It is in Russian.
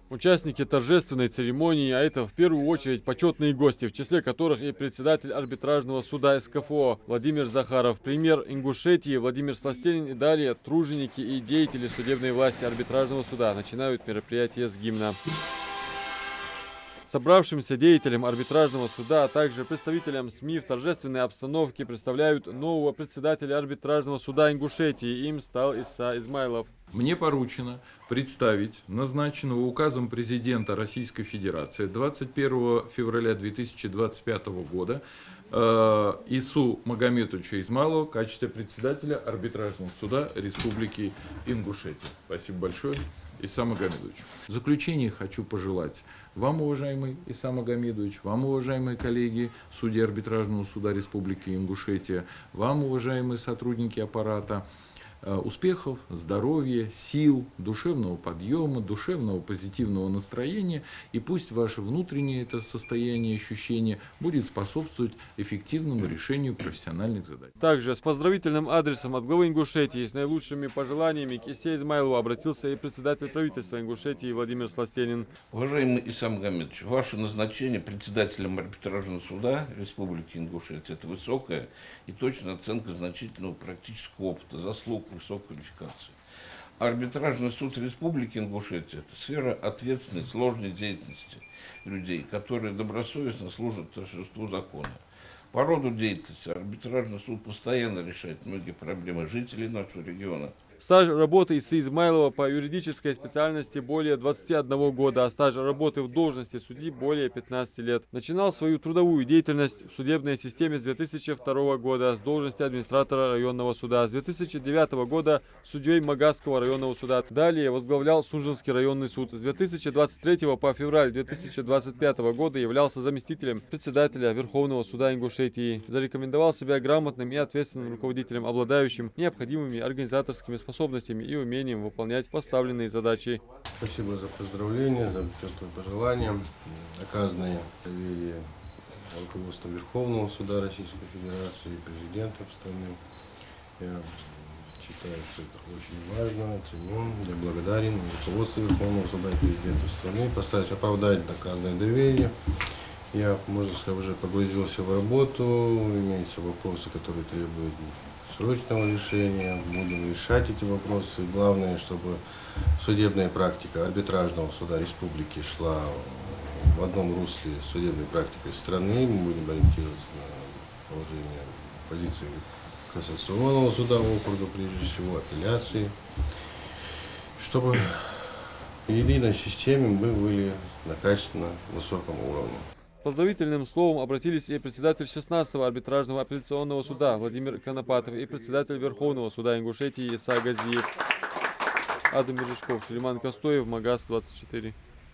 Участники торжественной церемонии, а это в первую очередь почетные гости, в числе которых и председатель арбитражного суда СКФО Владимир Захаров, премьер Ингушетии Владимир Сластенин и далее труженики и деятели судебной власти арбитражного суда начинают мероприятие с гимна. Собравшимся деятелям арбитражного суда, а также представителям СМИ в торжественной обстановке представляют нового председателя арбитражного суда Ингушетии. Им стал Иса Измайлов. Мне поручено представить назначенного указом президента Российской Федерации 21 февраля 2025 года Ису Магомедовича Измайлова в качестве председателя арбитражного суда Республики Ингушетия. Спасибо большое, Иса Магомедович. В заключение хочу пожелать вам, уважаемый Иса Магомедович, вам, уважаемые коллеги, судьи арбитражного суда Республики Ингушетия, вам, уважаемые сотрудники аппарата, успехов, здоровья, сил, душевного подъема, душевного позитивного настроения. И пусть ваше внутреннее это состояние, ощущение будет способствовать эффективному решению профессиональных задач. Также с поздравительным адресом от главы Ингушетии с наилучшими пожеланиями к Исе Измайлову обратился и председатель правительства Ингушетии Владимир Сластенин. Уважаемый Иса Магомедович, ваше назначение председателем арбитражного суда Республики Ингушетия – это высокая и точная оценка значительного практического опыта, заслуг, высокой квалификации. Арбитражный суд Республики Ингушетия – это сфера ответственной, сложной деятельности людей, которые добросовестно служат торжеству закона. По роду деятельности арбитражный суд постоянно решает многие проблемы жителей нашего региона. Стаж работы Исы Измайлова по юридической специальности более 21 года, а стаж работы в должности судьи более 15 лет. Начинал свою трудовую деятельность в судебной системе с 2002 года с должности администратора районного суда, с 2009 года судьей Магасского районного суда. Далее возглавлял Сунжинский районный суд. С 2023 по февраль 2025 года являлся заместителем председателя Верховного суда Ингушетии. Зарекомендовал себя грамотным и ответственным руководителем, обладающим необходимыми организаторскими способностями и умением выполнять поставленные задачи. Спасибо за поздравления, за теплые пожелания, оказанные доверие руководству Верховного суда Российской Федерации и президентом страны. Я считаю, что это очень важно, ценю, я благодарен руководству Верховного суда и президенту страны. Постараюсь оправдать оказанное доверие. Я, можно сказать, уже погрузился в работу, имеются вопросы, которые требуют срочного решения, будем решать эти вопросы. Главное, чтобы судебная практика арбитражного суда республики шла в одном русле с судебной практикой страны. Мы будем ориентироваться на положение позиции Кассационного суда округа, прежде всего апелляции, чтобы в единой системе мы были на качественно высоком уровне. Поздравительным словом обратились и председатель 16-го арбитражного апелляционного суда Владимир Конопатов и председатель Верховного суда Ингушетии Иса Газиев. Адам Мережков, Сулейман Костоев, Магаз 24.